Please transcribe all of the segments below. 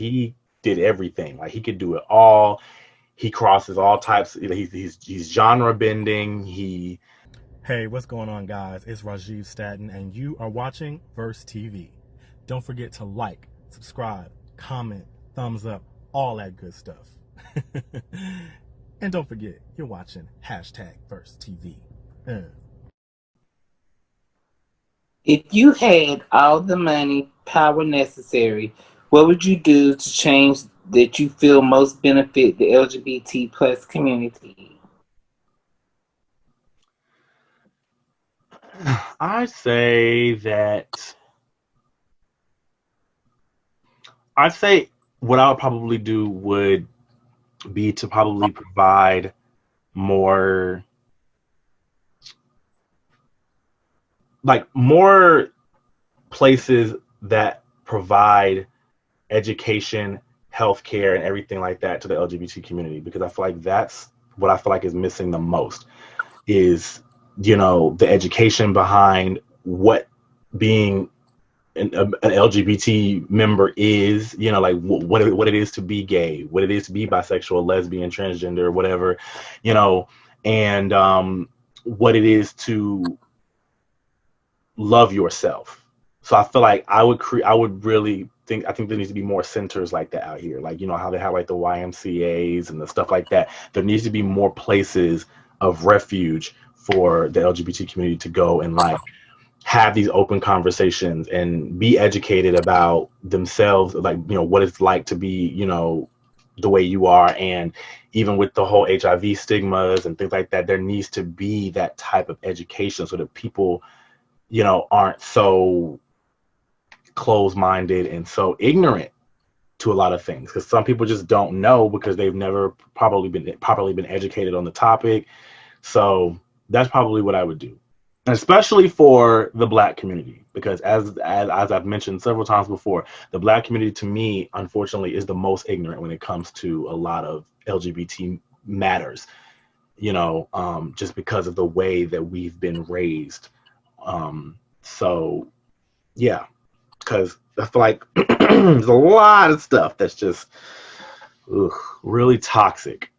he did everything. Like he could do it all. He crosses all types. He's genre bending. Hey, what's going on, guys? It's Rajiv Staten, and you are watching Verse TV. Don't forget to like, subscribe, comment, thumbs up, all that good stuff. And don't forget, you're watching #Verse TV. If you had all the money, power necessary, what would you do to change that you feel most benefit the LGBT plus community? I say that I'd say what I would probably do would be to probably provide more, more places that provide education, healthcare, and everything like that to the LGBT community, because I feel like that's what I feel like is missing the most is, the education behind what being an LGBT member is, what it is to be gay, what it is to be bisexual, lesbian, transgender, whatever, and what it is to love yourself. So I feel like I would really I think there needs to be more centers like that out here. Like, how they have like the YMCAs and the stuff like that. There needs to be more places of refuge for the LGBT community to go and like have these open conversations and be educated about themselves, like, what it's like to be, the way you are. And even with the whole HIV stigmas and things like that, there needs to be that type of education so that people, aren't so closed-minded and so ignorant to a lot of things, because some people just don't know because they've never probably been properly been educated on the topic. So that's probably what I would do, especially for the Black community, because as I've mentioned several times before, the Black community to me, unfortunately, is the most ignorant when it comes to a lot of LGBT matters, just because of the way that we've been raised. So yeah, because I feel like there's a lot of stuff that's just really toxic,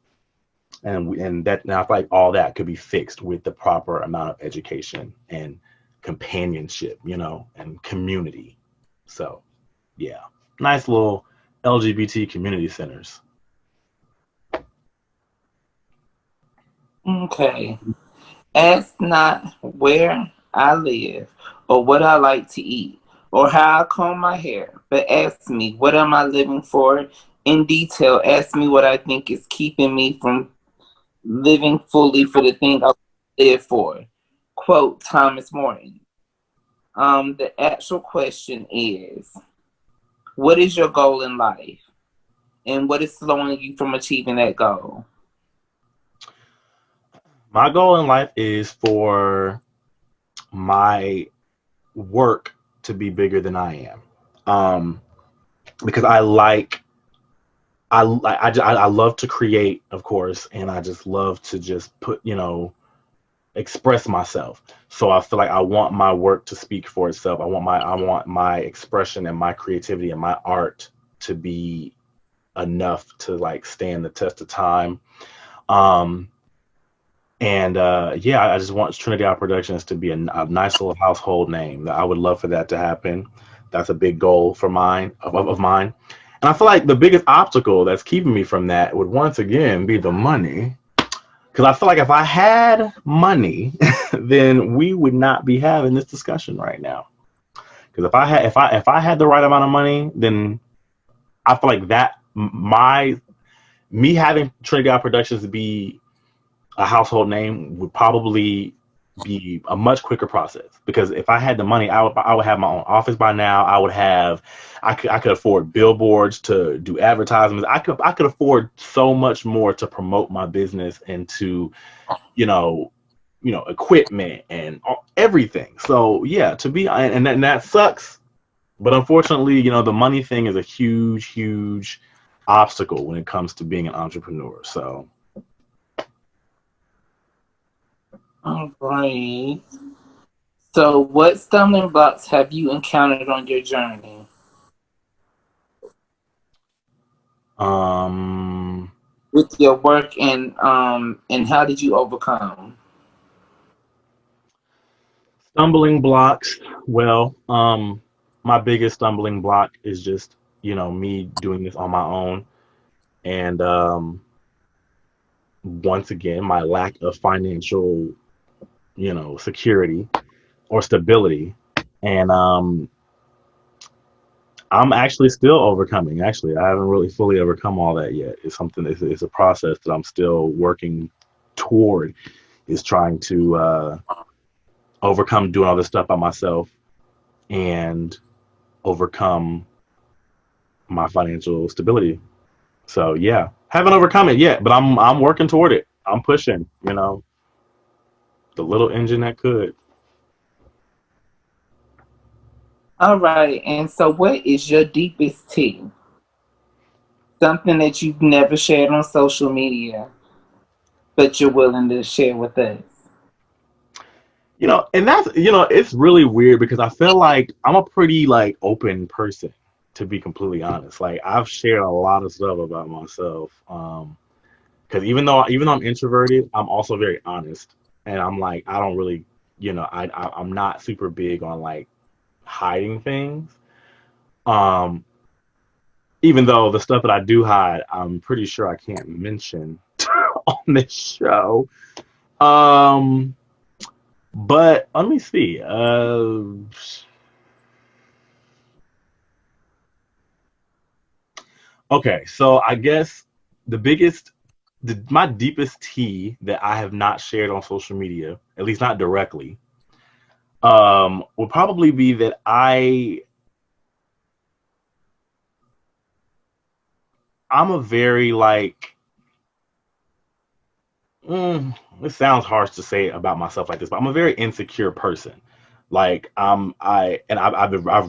and that now I feel like all that could be fixed with the proper amount of education and companionship, and community. So yeah, nice little LGBT community centers. Okay. Ask not where I live or what I like to eat or how I comb my hair, but ask me what am I living for in detail. Ask me what I think is keeping me from living fully for the thing I live for. Quote Thomas Morton. The actual question is, what is your goal in life? And what is slowing you from achieving that goal? My goal in life is for my work to be bigger than I am, because I love to create, of course, and I just love to just express myself. So I feel like I want my work to speak for itself. I want my expression and my creativity and my art to be enough to like stand the test of time. Um, and yeah, I just want Trinity Out Productions to be a nice little household name. I would love for that to happen. That's a big goal for mine. And I feel like the biggest obstacle that's keeping me from that would once again be the money. Because I feel like if I had money, then we would not be having this discussion right now. Because if I had the right amount of money, then I feel like that my me having Trinity God Productions be a household name would probably be a much quicker process, because if I had the money, I would have my own office by now. I could afford billboards to do advertisements. I could afford so much more to promote my business and to, you know, equipment and everything. So yeah, and that sucks, but unfortunately, the money thing is a huge, huge obstacle when it comes to being an entrepreneur. So All right. So, what stumbling blocks have you encountered on your journey? Um, with your work, and how did you overcome? Stumbling blocks. Well, my biggest stumbling block is just, me doing this on my own. And once again, my lack of financial, security or stability. And I'm actually still overcoming. Actually, I haven't really fully overcome all that yet. It's a process that I'm still working toward, is trying to overcome doing all this stuff by myself and overcome my financial stability. So yeah, haven't overcome it yet, but I'm working toward it. I'm pushing, the little engine that could. All right, and so what is your deepest tea? Something that you've never shared on social media, but you're willing to share with us. And that's, it's really weird because I feel like I'm a pretty like open person, to be completely honest. Like I've shared a lot of stuff about myself. Because even though I'm introverted, I'm also very honest, and I'm like I don't really, I'm not super big on like hiding things. Um, Even though the stuff that I do hide, I'm pretty sure I can't mention on this show. Um, but let me see. Okay, so I guess the biggest, my deepest tea that I have not shared on social media, at least not directly, would probably be that I'm a very like, it sounds harsh to say about myself like this, but I'm a very insecure person. Like I've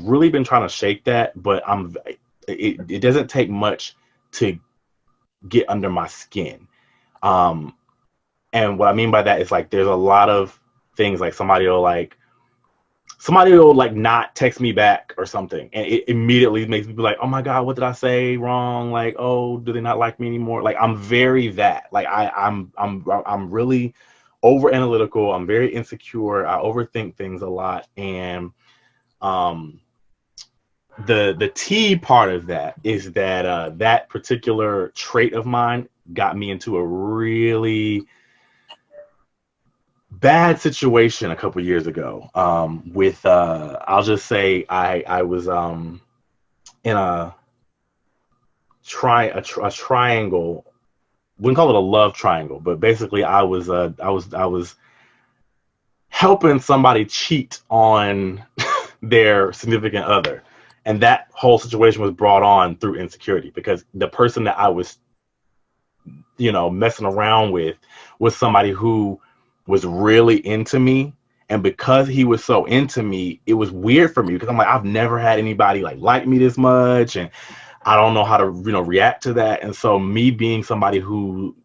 really been trying to shake that, but it doesn't take much to get under my skin. Um, and what I mean by that is like there's a lot of things like somebody will not text me back or something, and it immediately makes me be like, oh my god, what did I say wrong? Like, oh, do they not like me anymore? Like I'm very that. Like I'm really over analytical. I'm very insecure. I overthink things a lot, and um the T part of that is that that particular trait of mine got me into a really bad situation a couple years ago, with I'll just say I was in a triangle. Wouldn't call it a love triangle, but basically I was helping somebody cheat on their significant other, and that whole situation was brought on through insecurity because the person that I was messing around with was somebody who was really into me. And because he was so into me, it was weird for me because I'm like, I've never had anybody like me this much. And I don't know how to, react to that. And so me being somebody who,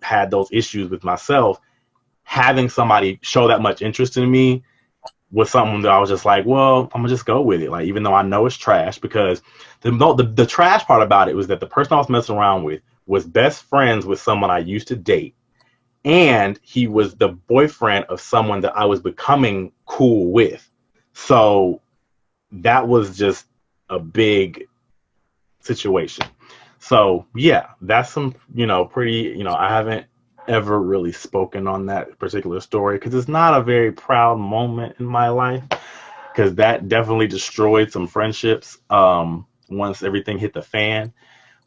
had those issues with myself, having somebody show that much interest in me was something that I was just like, well, I'm gonna just go with it. Like, even though I know it's trash, because the trash part about it was that the person I was messing around with was best friends with someone I used to date, and he was the boyfriend of someone that I was becoming cool with. So that was just a big situation. So yeah, that's some, pretty, I haven't ever really spoken on that particular story because it's not a very proud moment in my life, because that definitely destroyed some friendships once everything hit the fan.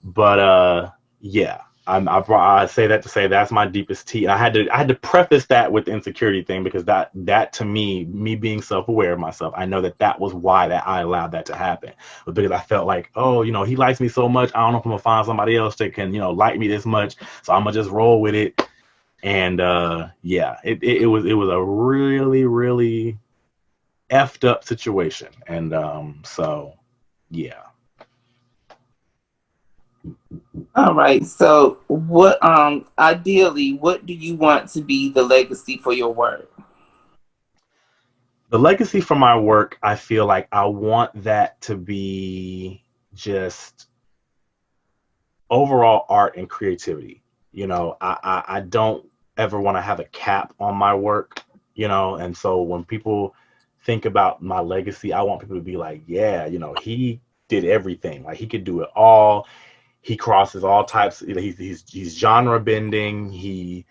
But yeah, I say that to say that's my deepest tea. I had to preface that with the insecurity thing because that to me being self-aware of myself, I know that was why that I allowed that to happen. But because I felt like, oh, he likes me so much, I don't know if I'm gonna find somebody else that can like me this much, so I'm gonna just roll with it. And yeah, it was a really really effed up situation, and so yeah. All right. So, what ideally, what do you want to be the legacy for your work? The legacy for my work, I feel like I want that to be just overall art and creativity. I don't ever want to have a cap on my work, and so when people think about my legacy, I want people to be like, yeah, he did everything. Like, he could do it all. He crosses all types. He's genre bending. He's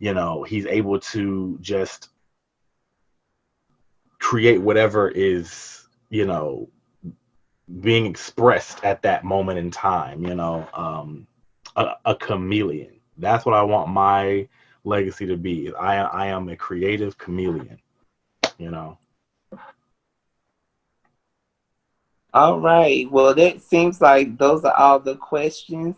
able to just create whatever is, being expressed at that moment in time, a chameleon. That's what I want my legacy to be. I am a creative chameleon, you know. All right. Well, that seems like those are all the questions.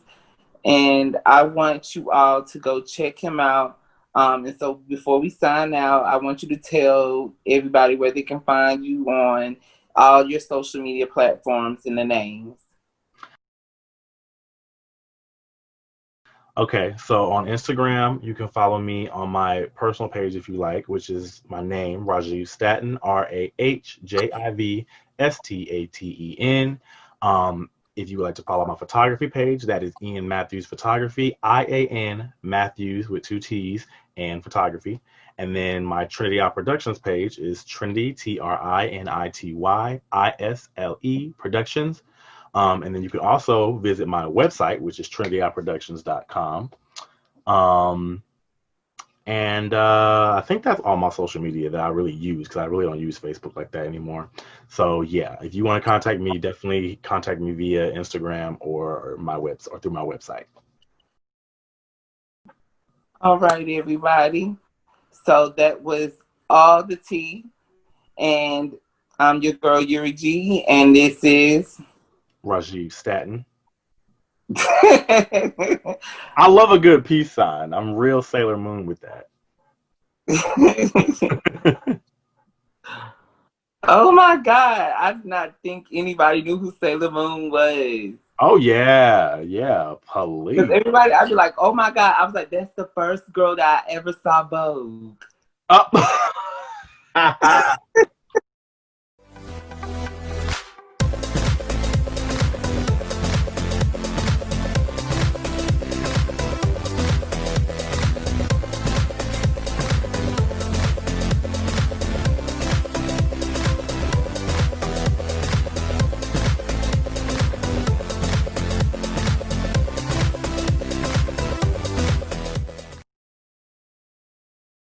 And I want you all to go check him out. And so before we sign out, I want you to tell everybody where they can find you on all your social media platforms and the names. Okay, so on Instagram, you can follow me on my personal page if you like, which is my name, Rajiv Staten, RAHJIVSTATEN. If you would like to follow my photography page, that is Ian Matthews Photography, IAN Matthews with 2 T's and photography. And then my Trinity Eye Productions page is Trinity, TRINITYISLE Productions. And then you can also visit my website, which is trinityeyeproductions.com. And I think that's all my social media that I really use, because I really don't use Facebook like that anymore. So yeah, if you want to contact me, definitely contact me via Instagram or my website or through my website. All right, everybody. So that was all the tea. And I'm your girl, Yuri G. And this is Rajiv Staten. I love a good peace sign. I'm real Sailor Moon with that. Oh my God. I did not think anybody knew who Sailor Moon was. Oh, yeah. Because Police. everybody, I'd be like, oh my God. I was like, that's the first girl that I ever saw Vogue. Oh.